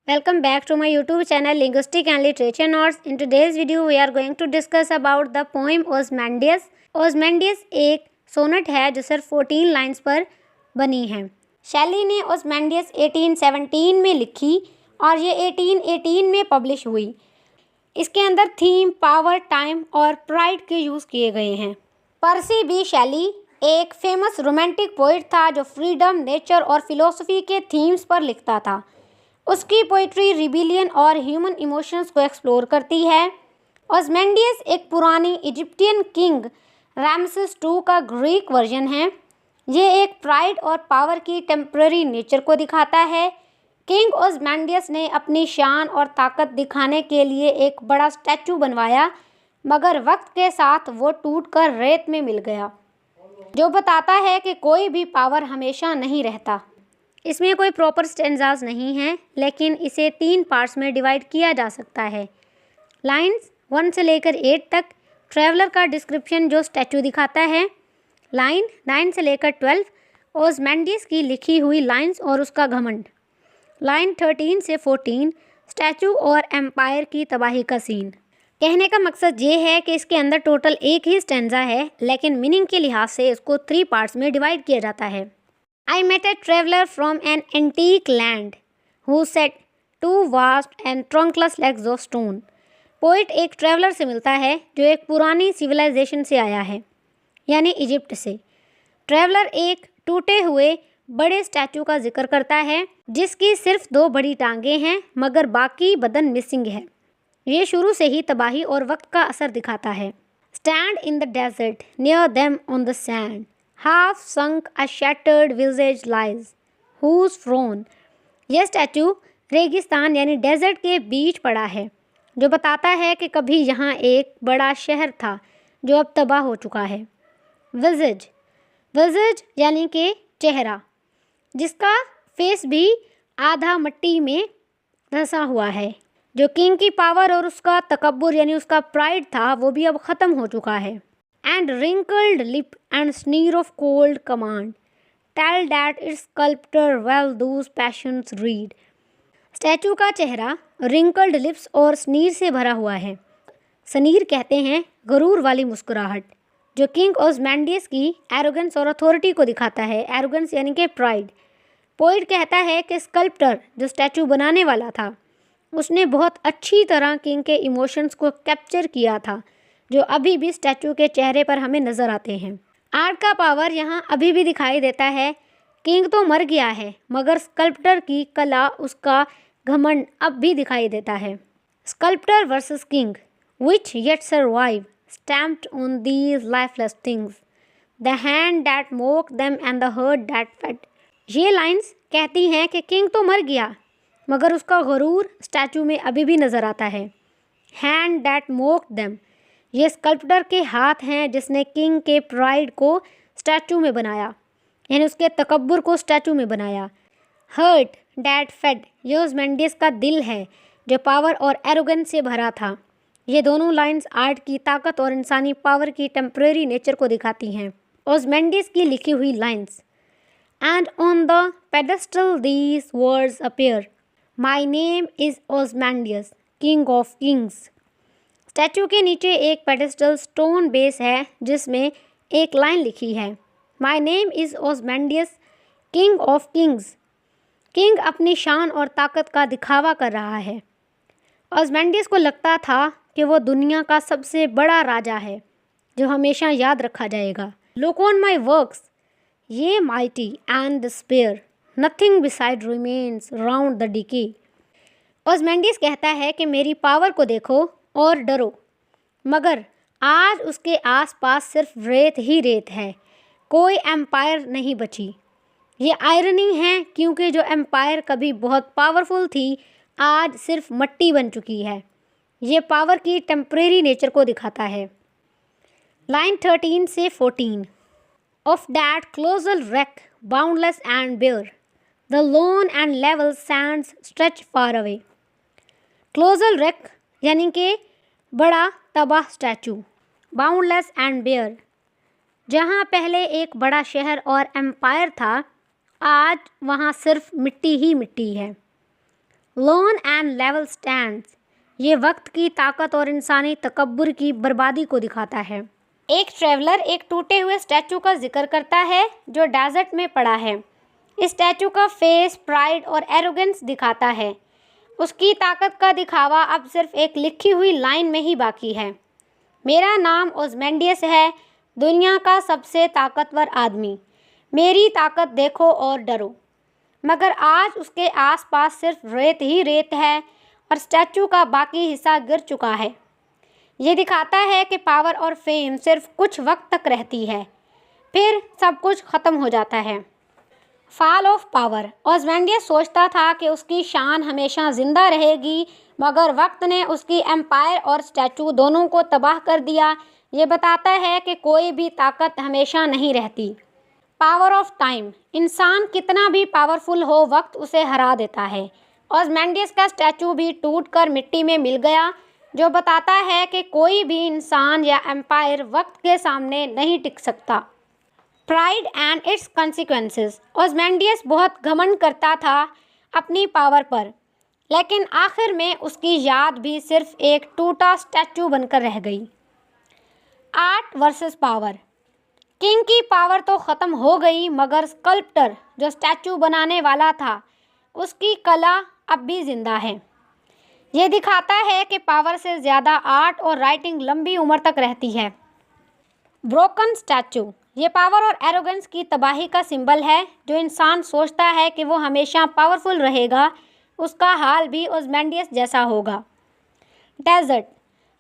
Welcome back to my YouTube channel Linguistic and Literature Notes. In today's video we are going to discuss about the poem Ozymandias. Ozymandias एक sonnet है जो सिर्फ 14 lines पर बनी है। शैली ने ओzymandias 1817 में लिखी और ये 1818 में पब्लिश हुई। इसके अंदर थीम, पावर, टाइम और प्राइड के यूज़ किए गए हैं। पर्सी बी शैली एक फेमस रोमांटिक पोइट था जो फ्रीडम, नेचर और फिलोसफी के थीम्स पर लिखता था। उसकी पोइट्री रिबिलियन और ह्यूमन इमोशंस को एक्सप्लोर करती है। ओzymandias एक पुरानी इजिप्टियन किंग रामसेस II का ग्रीक वर्जन है। ये एक प्राइड और पावर की टेम्पररी नेचर को दिखाता है। किंग ओzymandias ने अपनी शान और ताकत दिखाने के लिए एक बड़ा स्टैचू बनवाया, मगर वक्त के साथ वो टूटकर रेत में मिल गया, जो बताता है कि कोई भी पावर हमेशा नहीं रहता। इसमें कोई प्रॉपर स्टेंजाज नहीं है, लेकिन इसे 3 पार्ट्स में डिवाइड किया जा सकता है। लाइंस 1 से लेकर 8 तक ट्रैवलर का डिस्क्रिप्शन जो स्टैचू दिखाता है। लाइन 9 से लेकर 12 ओzymandias की लिखी हुई लाइंस और उसका घमंड। लाइन 13 से 14 स्टैचू और एम्पायर की तबाही का सीन। कहने का मकसद ये है कि इसके अंदर टोटल एक ही स्टेंजा है, लेकिन मीनिंग के लिहाज से इसको 3 पार्ट्स में डिवाइड किया जाता है। I met a traveler from an antique land who said 2 vast and trunkless legs of stone. Poet एक ट्रैवलर से मिलता है जो एक पुरानी सिविलाइजेशन से आया है, यानी इजिप्ट से। ट्रैवलर एक टूटे हुए बड़े स्टैचू का जिक्र करता है जिसकी सिर्फ 2 बड़ी टांगें हैं, मगर बाकी बदन मिसिंग है। ये शुरू से ही तबाही और वक्त का असर दिखाता है। Stand in the desert near them on the sand. Half sunk a shattered visage lies, whose frown. यह स्टैचू रेगिस्तान यानी डेजर्ट के बीच पड़ा है, जो बताता है कि कभी यहाँ एक बड़ा शहर था जो अब तबाह हो चुका है। विजेज, विजेज यानी कि चेहरा, जिसका फेस भी आधा मिट्टी में धंसा हुआ है। जो किंग की पावर और उसका तकब्बुर यानी उसका प्राइड था, वो भी अब ख़त्म हो चुका है। And wrinkled lip and sneer of cold command tell that its sculptor well those passions read. Statue का चेहरा wrinkled lips और स्नीर से भरा हुआ है। स्नीर कहते हैं गरूर वाली मुस्कुराहट, जो किंग ओzymandias की एरोगेंस और अथॉरिटी को दिखाता है। एरोगेंस यानी कि प्राइड। पोइट कहता है कि स्कल्प्टर जो स्टैचू बनाने वाला था, उसने बहुत अच्छी तरह किंग के इमोशंस को कैप्चर किया था, जो अभी भी स्टैचू के चेहरे पर हमें नज़र आते हैं। आर्ट का पावर यहाँ अभी भी दिखाई देता है। किंग तो मर गया है, मगर स्कल्प्टर की कला, उसका घमंड अब भी दिखाई देता है। Sculptor versus king, which yet survive stamped on these lifeless things, the hand that mock them and the heart that fed. ये लाइंस कहती हैं कि किंग तो मर गया, मगर उसका गरूर स्टैचू में अभी भी नज़र आता है। हैंड दैट मोक देम, ये स्कल्प्टर के हाथ हैं जिसने किंग के प्राइड को स्टैचू में बनाया, यानी उसके तकब्बुर को स्टैचू में बनाया। हर्ट डैट फेड, ये ओzymandias का दिल है जो पावर और एरोगेंस से भरा था। ये दोनों लाइंस आर्ट की ताकत और इंसानी पावर की टेम्परेरी नेचर को दिखाती हैं। ओzymandias की लिखी हुई lines. And on the pedestal these words appear, my name is Ozymandias, king of kings. Statue के नीचे एक पेडेस्टल स्टोन बेस है जिसमें एक लाइन लिखी है, my name is Ozymandias, king of kings. King अपनी शान और ताकत का दिखावा कर रहा है। ओzymandias को लगता था कि वो दुनिया का सबसे बड़ा राजा है जो हमेशा याद रखा जाएगा। Look on my works, ye mighty and despair, nothing beside remains round the decay. Ozymandias कहता है कि मेरी पावर को देखो और डरो, मगर आज उसके आसपास सिर्फ रेत ही रेत है, कोई एम्पायर नहीं बची। ये आयरनी है क्योंकि जो एम्पायर कभी बहुत पावरफुल थी, आज सिर्फ मट्टी बन चुकी है। ये पावर की टेम्परेरी नेचर को दिखाता है। लाइन 13 से 14 of that colossal wreck boundless and bare, the lone and level sands stretch far away. Colossal wreck यानी कि बड़ा तबाह स्टैचू, बाउंडलेस एंड बेयर, जहाँ पहले एक बड़ा शहर और एम्पायर था, आज वहाँ सिर्फ मिट्टी ही मिट्टी है। लोन एंड लेवल स्टैंड्स, ये वक्त की ताकत और इंसानी तकब्बुर की बर्बादी को दिखाता है। एक ट्रैवलर एक टूटे हुए स्टैचू का जिक्र करता है जो डेजर्ट में पड़ा है। इस स्टैचू का फेस प्राइड और एरोगेंस दिखाता है। उसकी ताकत का दिखावा अब सिर्फ एक लिखी हुई लाइन में ही बाकी है। मेरा नाम ओज़मेंडियस है, दुनिया का सबसे ताकतवर आदमी। मेरी ताकत देखो और डरो। मगर आज उसके आसपास सिर्फ रेत ही रेत है और स्टैचू का बाकी हिस्सा गिर चुका है। ये दिखाता है कि पावर और फेम सिर्फ कुछ वक्त तक रहती है, फिर सब कुछ ख़त्म हो जाता है। Fall of power. ओज़मेंडियस सोचता था कि उसकी शान हमेशा ज़िंदा रहेगी, मगर वक्त ने उसकी एम्पायर और स्टैचू दोनों को तबाह कर दिया। ये बताता है कि कोई भी ताकत हमेशा नहीं रहती। Power of time. इंसान कितना भी पावरफुल हो, वक्त उसे हरा देता है। ओज़मेंडियस का स्टैचू भी टूटकर मिट्टी में मिल गया, जो बताता है कि कोई भी इंसान या एम्पायर वक्त के सामने नहीं टिक सकता। Pride and its consequences. Ozymandias बहुत घमंड करता था अपनी पावर पर, लेकिन आखिर में उसकी याद भी सिर्फ एक टूटा स्टैचू बनकर रह गई। Art versus power. किंग की पावर तो ख़त्म हो गई, मगर स्कल्प्टर जो स्टैचू बनाने वाला था, उसकी कला अब भी ज़िंदा है। ये दिखाता है कि पावर से ज़्यादा आर्ट और राइटिंग लंबी उम्र तक रहती है। Broken statue. ये पावर और एरोगेंस की तबाही का सिंबल है। जो इंसान सोचता है कि वो हमेशा पावरफुल रहेगा, उसका हाल भी ओज़मेंडियस जैसा होगा। डेजर्ट।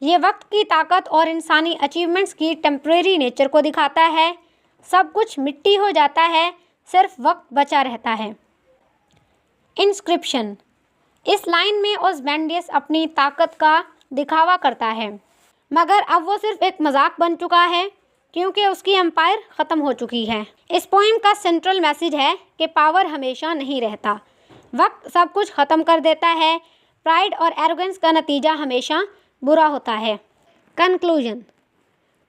ये वक्त की ताकत और इंसानी अचीवमेंट्स की टेम्परेरी नेचर को दिखाता है। सब कुछ मिट्टी हो जाता है, सिर्फ वक्त बचा रहता है। इंस्क्रिप्शन। इस लाइन में ओज़मेंडियस अपनी ताकत का दिखावा करता है, मगर अब वो सिर्फ एक मजाक बन चुका है, क्योंकि उसकी एम्पायर ख़त्म हो चुकी है। इस पोइम का सेंट्रल मैसेज है कि पावर हमेशा नहीं रहता, वक्त सब कुछ ख़त्म कर देता है। प्राइड और एरोगेंस का नतीजा हमेशा बुरा होता है। कंक्लूजन।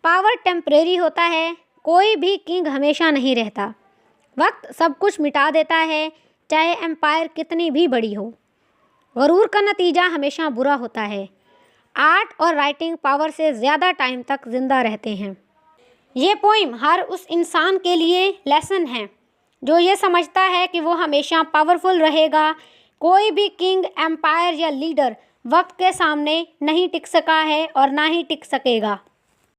पावर टेम्परेरी होता है, कोई भी किंग हमेशा नहीं रहता। वक्त सब कुछ मिटा देता है, चाहे एम्पायर कितनी भी बड़ी हो। गरूर का नतीजा हमेशा बुरा होता है। आर्ट और राइटिंग पावर से ज़्यादा टाइम तक ज़िंदा रहते हैं। ये पोइम हर उस इंसान के लिए लेसन है जो ये समझता है कि वो हमेशा पावरफुल रहेगा। कोई भी किंग, एम्पायर या लीडर वक्त के सामने नहीं टिक सका है और ना ही टिक सकेगा।